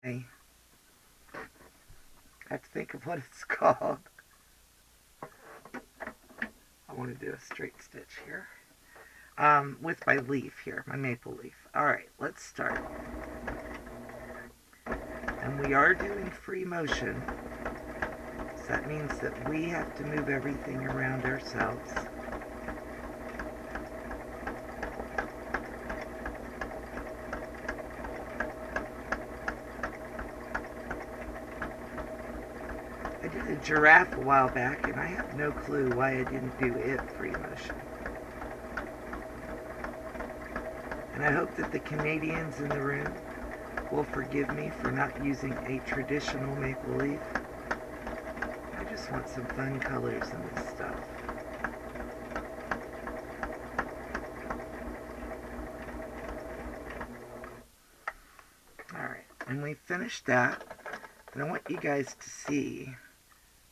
I have to think of what it's called. I want to do a straight stitch here. With my leaf here, my maple leaf. Alright, let's start. And we are doing free motion. So that means that we have to move everything around ourselves. I did a giraffe a while back, and I have no clue why I didn't do it free motion. And I hope that the Canadians in the room will forgive me for not using a traditional maple leaf. I just want some fun colors in this stuff. Alright, and we finished that. And I want you guys to see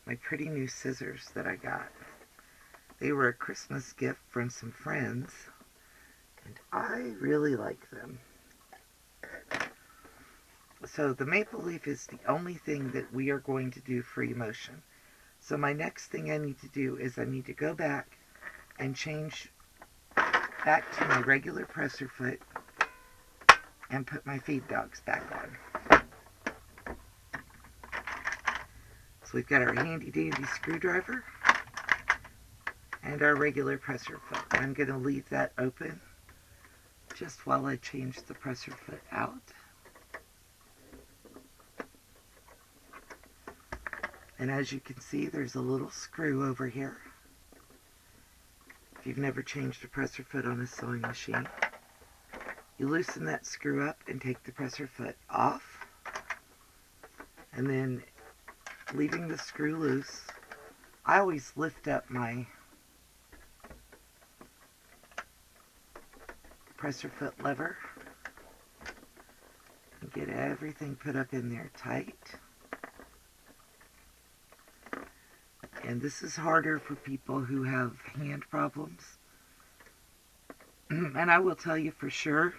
my pretty new scissors that I got. They were a Christmas gift from some friends, and I really like them. So the maple leaf is the only thing that we are going to do free motion. So my next thing I need to do is I need to go back and change back to my regular presser foot and put my feed dogs back on. So we've got our handy dandy screwdriver and our regular presser foot. I'm going to leave that open just while I change the presser foot out. And as you can see, there's a little screw over here. If you've never changed a presser foot on a sewing machine, you loosen that screw up and take the presser foot off. And then, leaving the screw loose, I always lift up my presser foot lever and get everything put up in there tight. And this is harder for people who have hand problems. And I will tell you for sure,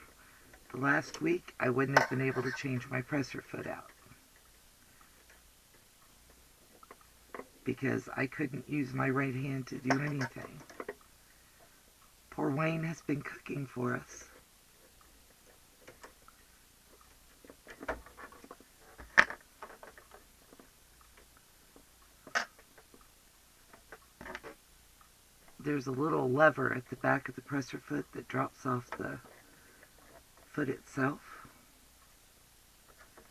the last week I wouldn't have been able to change my presser foot out, because I couldn't use my right hand to do anything. Poor Wayne has been cooking for us. There's a little lever at the back of the presser foot that drops off the foot itself.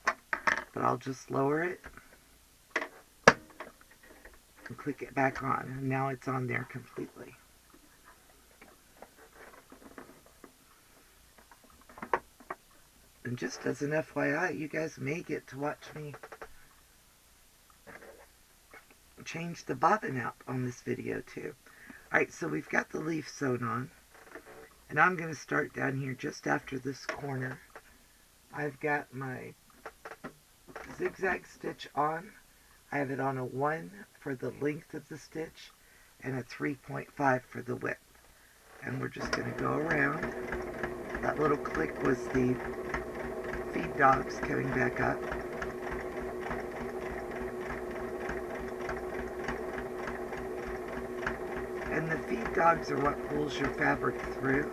But I'll just lower it and click it back on. And now it's on there completely. And just as an FYI, you guys may get to watch me change the bobbin out on this video too. Alright, so we've got the leaf sewn on, and I'm going to start down here just after this corner. I've got my zigzag stitch on. I have it on a 1 for the length of the stitch and a 3.5 for the width. And we're just going to go around. That little click was the feed dogs coming back up. And the feed dogs are what pulls your fabric through.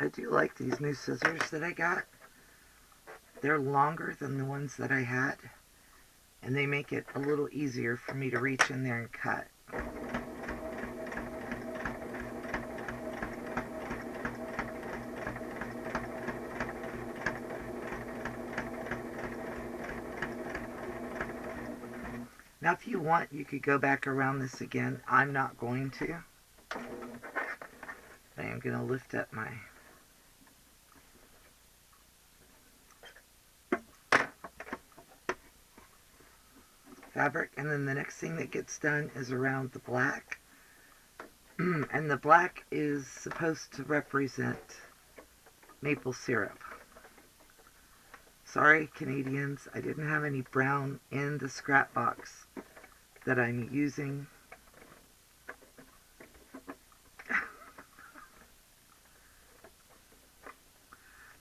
I do like these new scissors that I got. They're longer than the ones that I had, and they make it a little easier for me to reach in there and cut. Now if you want, you could go back around this again. I'm not going to. I am going to lift up my fabric. And then the next thing that gets done is around the black. And the black is supposed to represent maple syrup. Sorry, Canadians, I didn't have any brown in the scrap box that I'm using.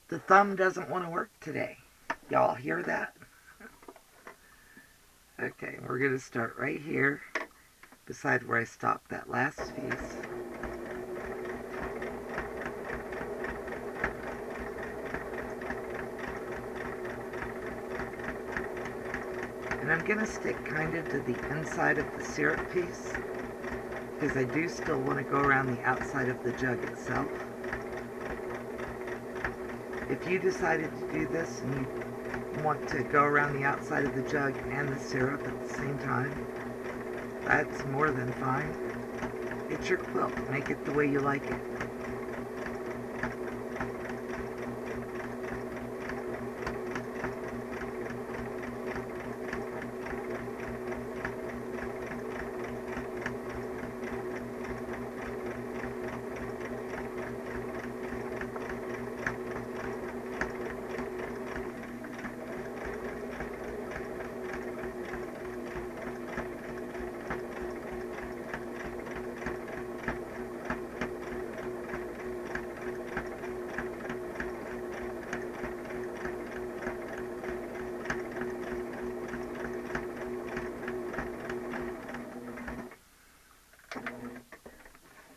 The thumb doesn't want to work today. Y'all hear that? Okay, we're going to start right here, beside where I stopped that last piece. And I'm going to stick kind of to the inside of the syrup piece, because I do still want to go around the outside of the jug itself. If you decided to do this and you want to go around the outside of the jug and the syrup at the same time, that's more than fine. It's your quilt. Make it the way you like it.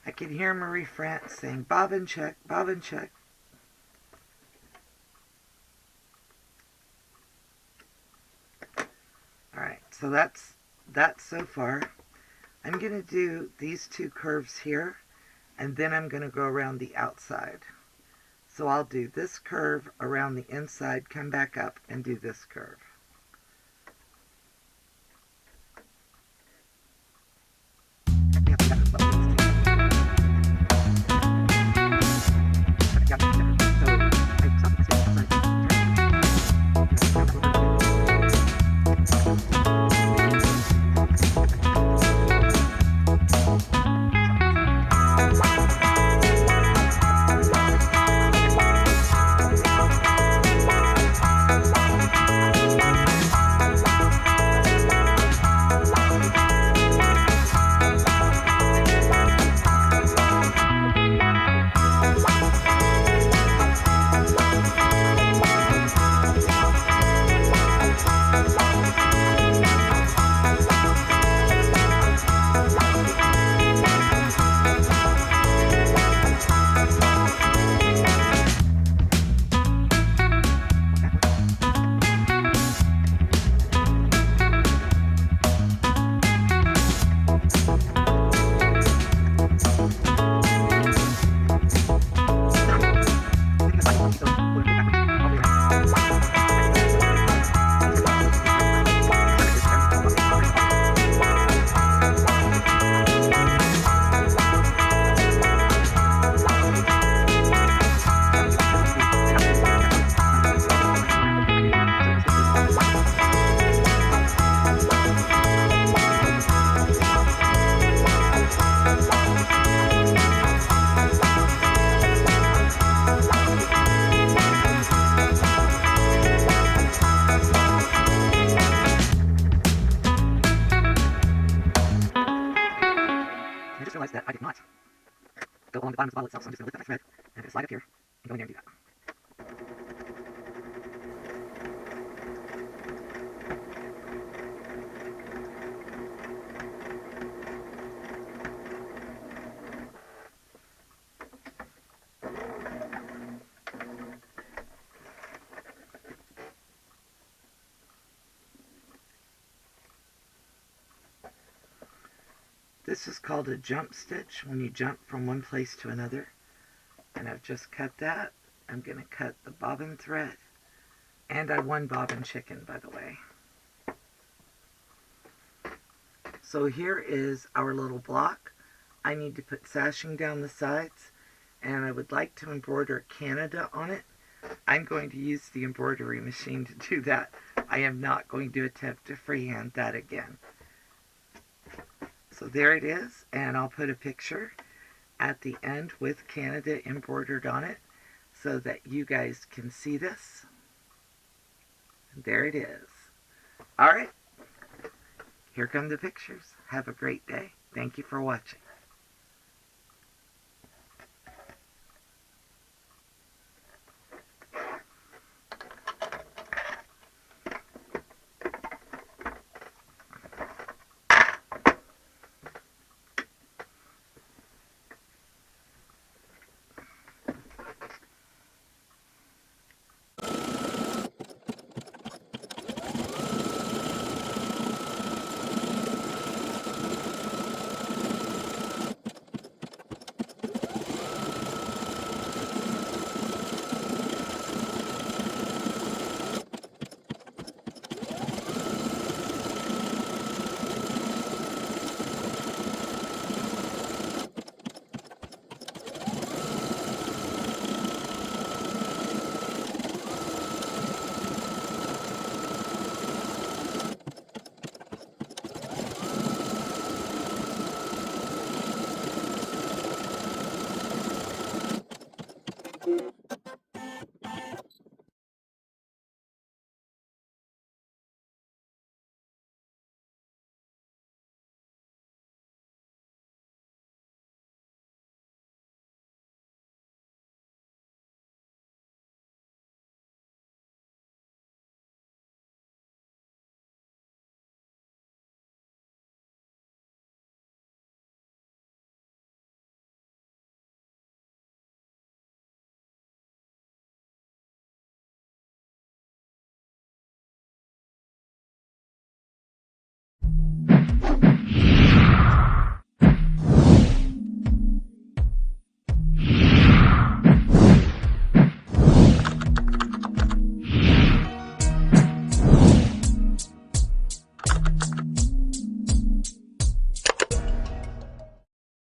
I can hear Marie France saying, bobbin check, bobbin check. Alright, so that's so far. I'm going to do these two curves here, and then I'm going to go around the outside. So I'll do this curve around the inside, come back up, and do this curve. That I did not go along the bottom of the bottle itself, so I'm just going to lift up my thread and I'm going to slide up here and go in there and do that. This is called a jump stitch, when you jump from one place to another. And I've just cut that. I'm going to cut the bobbin thread. And I won bobbin chicken, by the way. So here is our little block. I need to put sashing down the sides. And I would like to embroider Canada on it. I'm going to use the embroidery machine to do that. I am not going to attempt to freehand that again. So there it is, and I'll put a picture at the end with Canada embroidered on it so that you guys can see this. And there it is. All right, here come the pictures. Have a great day. Thank you for watching.